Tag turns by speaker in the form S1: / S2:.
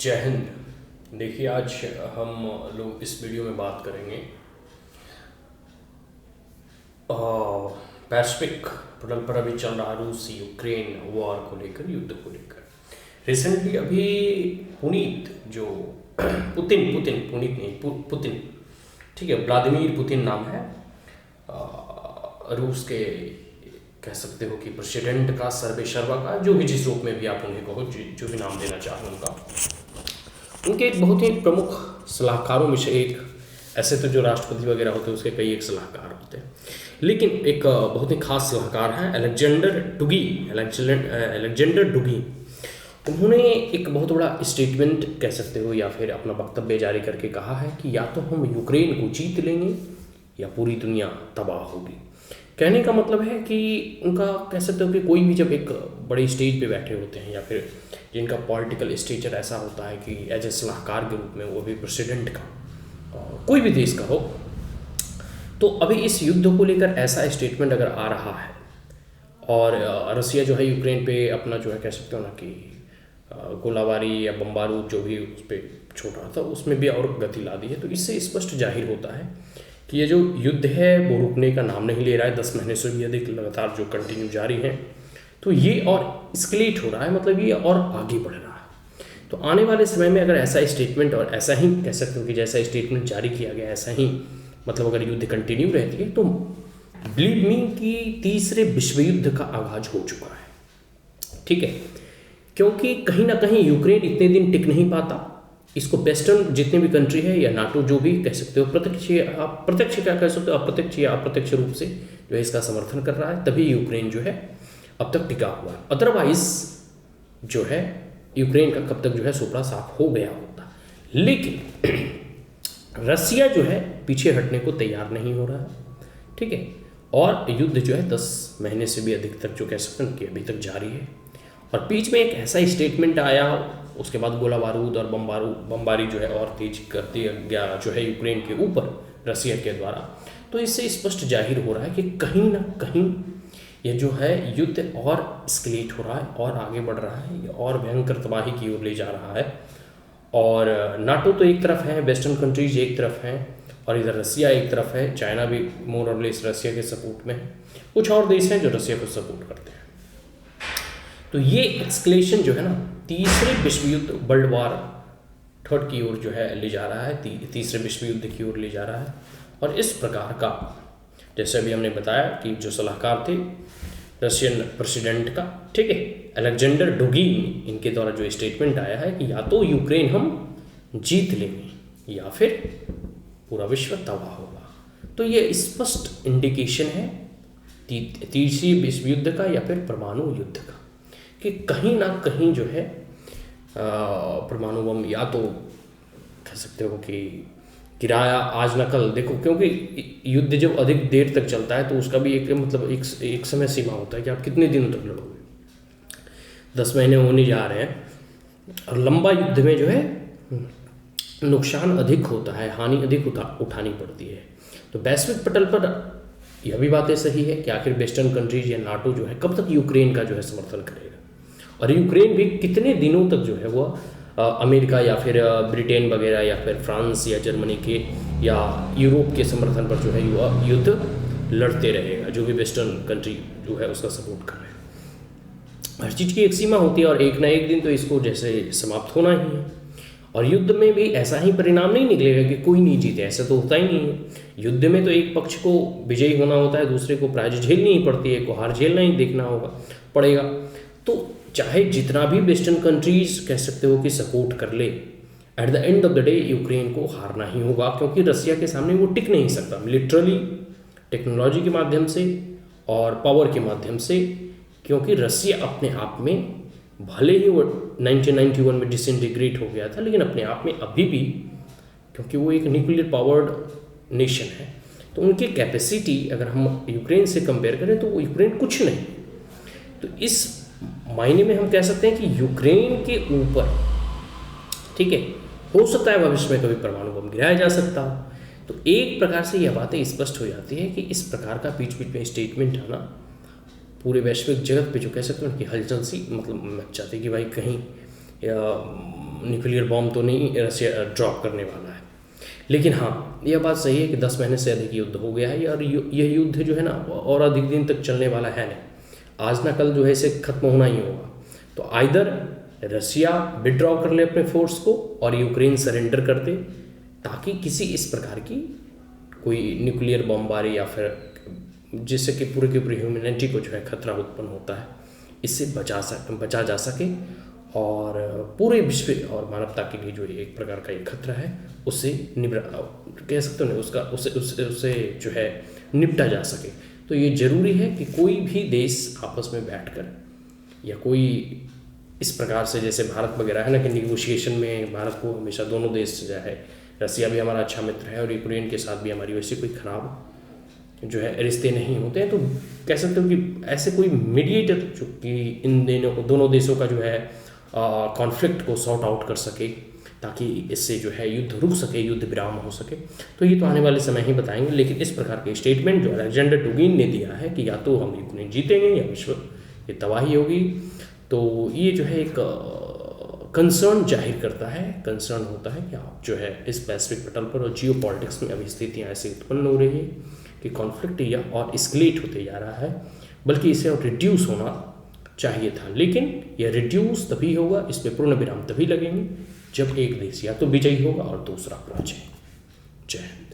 S1: जय हिंद। देखिए, आज हम लोग इस वीडियो में बात करेंगे पैसिफिक पटल पर अभी चल रहा रूस यूक्रेन वॉर को लेकर, युद्ध को लेकर। रिसेंटली अभी पुनीत जो पुतिन, ठीक है, व्लादिमीर पुतिन नाम है, रूस के कह सकते हो कि प्रेसिडेंट का, सर्वेसर्वा का, जो भी जिस रूप में भी आप उन्हें कहो, जो भी नाम देना चाहो उनका, उनके एक बहुत ही प्रमुख सलाहकारों में से एक, ऐसे तो जो राष्ट्रपति वगैरह होते हैं उसके कई एक सलाहकार होते हैं, लेकिन एक बहुत ही खास सलाहकार है अलेक्जेंडर डुगी। उन्होंने एक बहुत बड़ा स्टेटमेंट कह सकते हो या फिर अपना वक्तव्य जारी करके कहा है कि या तो हम यूक्रेन को जीत लेंगे या पूरी दुनिया तबाह होगी। कहने का मतलब है कि उनका कह सकते हो कि कोई भी जब एक बड़े स्टेज पे बैठे होते हैं या फिर जिनका पॉलिटिकल स्टेचर ऐसा होता है कि एज ए सलाहकार के रूप में, वो भी प्रेसिडेंट का, कोई भी देश का हो, तो अभी इस युद्ध को लेकर ऐसा स्टेटमेंट अगर आ रहा है और रसिया जो है यूक्रेन पे अपना जो है कह सकते हो ना कि गोलाबारी या बमबारूद जो भी उस पर छोड़ रहा था, उसमें भी और गति ला दी है। तो इससे स्पष्ट जाहिर होता है कि ये जो युद्ध है वो रुकने का नाम नहीं ले रहा है। 10 महीने से भी अधिक लगातार जो कंटिन्यू जारी है, तो ये और स्केलेट हो रहा है, मतलब ये और आगे बढ़ रहा है। तो आने वाले समय में अगर ऐसा स्टेटमेंट और ऐसा ही कह सकते हो कि जैसा स्टेटमेंट जारी किया गया ऐसा ही, मतलब अगर युद्ध कंटिन्यू रहती है, तो बिलीव मी कि तीसरे विश्व युद्ध का आगाज हो चुका है। ठीक है, क्योंकि कहीं ना कहीं यूक्रेन इतने दिन टिक नहीं पाता। इसको वेस्टर्न जितने भी कंट्री है या नाटो जो भी कह सकते हो, प्रत्यक्ष क्या कह सकते हो, अप्रत्यक्ष या अप्रत्यक्ष रूप से जो है इसका समर्थन कर रहा है, तभी यूक्रेन जो है अब तक टिका हुआ है। अदरवाइज जो है यूक्रेन का कब तक जो है सुपड़ा साफ हो गया होता। लेकिन रसिया जो है पीछे हटने को तैयार नहीं हो रहा है, ठीक है, और युद्ध जो है 10 महीने से भी अधिक तक जो कह सकते हैं कि अभी तक जारी है। और बीच में एक ऐसा स्टेटमेंट आया, उसके बाद गोला बारूद और बमबारी जो है और तेज कर दिया गया जो है यूक्रेन के ऊपर रसिया के द्वारा। तो इससे स्पष्ट जाहिर हो रहा है कि कहीं ना कहीं ये जो है युद्ध और स्केलेट हो रहा है और आगे बढ़ रहा है, ये और भयंकर तबाही की ओर ले जा रहा है। और नाटो तो एक तरफ है, वेस्टर्न कंट्रीज एक तरफ हैं, और इधर रसिया एक तरफ है, चाइना भी मोर और लेस रसिया के सपोर्ट में है, कुछ और देश हैं जो रसिया को सपोर्ट करते हैं। तो ये एक्सक्लेशन जो है ना तीसरे विश्व युद्ध, वर्ल्ड वॉर थर्ड की ओर जो है ले जा रहा है, तीसरे विश्व युद्ध की ओर ले जा रहा है। और इस प्रकार का, जैसे अभी हमने बताया कि जो सलाहकार थे रशियन प्रेसिडेंट का, ठीक है, अलेक्जेंडर डुगीन, इनके द्वारा जो स्टेटमेंट आया है कि या तो यूक्रेन हम जीत लेंगे या फिर पूरा विश्व तबाह होगा। तो ये स्पष्ट इंडिकेशन है तीसरी विश्व युद्ध का या फिर परमाणु युद्ध का, कि कहीं ना कहीं जो है परमाणु बम या तो कह सकते हो कि गिराया आज न कल। देखो, क्योंकि युद्ध जब अधिक देर तक चलता है तो उसका भी एक मतलब एक समय सीमा होता है कि आप कितने दिनों तक लड़ोगे। 10 महीने होने जा रहे हैं, और लंबा युद्ध में जो है नुकसान अधिक होता है, हानि अधिक उठानी पड़ती है। तो वैश्विक पटल पर यह भी बातें सही है कि आखिर वेस्टर्न कंट्रीज या नाटो जो है कब तक यूक्रेन का जो है समर्थन करेगा, और यूक्रेन भी कितने दिनों तक जो है वो अमेरिका या फिर ब्रिटेन वगैरह या फिर फ्रांस या जर्मनी के या यूरोप के समर्थन पर जो है युद्ध लड़ते रहेगा, जो भी वेस्टर्न कंट्री जो है उसका सपोर्ट कर रहे हैं। हर चीज़ की एक सीमा होती है और एक ना एक दिन तो इसको जैसे समाप्त होना ही है। और युद्ध में भी ऐसा ही परिणाम नहीं निकलेगा कि कोई नहीं जीते, ऐसा तो होता ही नहीं है। युद्ध में तो एक पक्ष को विजयी होना होता है, दूसरे को पराजय झेलनी ही पड़ती है, को हार झेलना ही देखना पड़ेगा। तो चाहे जितना भी वेस्टर्न कंट्रीज कह सकते हो कि सपोर्ट कर ले, at the end of the day Ukraine को हारना ही होगा, क्योंकि रसिया के सामने वो टिक नहीं सकता मिलिटरली, टेक्नोलॉजी के माध्यम से और पावर के माध्यम से। क्योंकि रसिया अपने आप में, भले ही वो 1991 में डिसइंटीग्रेट हो गया था, लेकिन अपने आप में अभी भी, क्योंकि वो एक न्यूक्लियर पावर्ड नेशन है, तो उनकी कैपेसिटी अगर हम यूक्रेन से कंपेयर करें तो वो यूक्रेन कुछ नहीं। तो इस मायने में हम कह सकते हैं कि यूक्रेन के ऊपर, ठीक है, हो सकता है भविष्य में कभी परमाणु बम गिराया जा सकता हो। तो एक प्रकार से यह बातें स्पष्ट हो जाती है कि इस प्रकार का बीच बीच में स्टेटमेंट आना पूरे वैश्विक जगत पे जो कह सकते हैं कि हलचल सी मतलब मच जाती है कि भाई कहीं न्यूक्लियर बॉम्ब तो नहीं रशिया ड्रॉप करने वाला है। लेकिन हाँ, यह बात सही है कि 10 महीने से अधिक युद्ध हो गया है और यह युद्ध जो है ना और अधिक दिन तक चलने वाला है नहीं। आज ना कल जो है इसे खत्म होना ही होगा। तो आइदर रशिया विड्रॉ कर ले अपने फोर्स को और यूक्रेन सरेंडर कर दे, ताकि किसी इस प्रकार की कोई न्यूक्लियर बमबारी या फिर जिससे कि पूरे के पूरे ह्यूमैनिटी को जो है खतरा उत्पन्न होता है, इससे बचा जा सके और पूरे विश्व और मानवता के लिए जो एक प्रकार का एक खतरा है उससे कह सकते हो ना उसका उससे जो है निपटा जा सके। तो ये ज़रूरी है कि कोई भी देश आपस में बैठकर या कोई इस प्रकार से, जैसे भारत वगैरह है ना कि निगोशिएशन में भारत को हमेशा दोनों देश जो है, रसिया भी हमारा अच्छा मित्र है और यूक्रेन के साथ भी हमारी वैसे कोई खराब जो है रिश्ते नहीं होते हैं। तो कह सकते हो कि ऐसे कोई मीडिएटर जो कि इन दोनों देशों का जो है कॉन्फ्लिक्ट को सॉर्ट आउट कर सके, ताकि इससे जो है युद्ध रुक सके, युद्ध विराम हो सके। तो ये तो आने वाले समय ही बताएंगे। लेकिन इस प्रकार के स्टेटमेंट जो अलेक्जेंडर डुगिन ने दिया है कि या तो हम यूक्रेन जीतेंगे या विश्व की तबाही होगी, तो ये जो है एक कंसर्न जाहिर करता है, कंसर्न होता है कि आप जो है इस पैसिफिक पटल पर और जियो पॉलिटिक्स में अभी स्थितियाँ ऐसी उत्पन्न हो रही है कि कॉन्फ्लिक्ट या और एस्केलेट होते जा रहा है, बल्कि इसे और रिड्यूस होना चाहिए था। लेकिन यह रिड्यूस तभी होगा, इस पर पूर्ण विराम तभी लगेंगे जब एक देश या तो विजयी होगा और दूसरा पराजय। जय हिंद।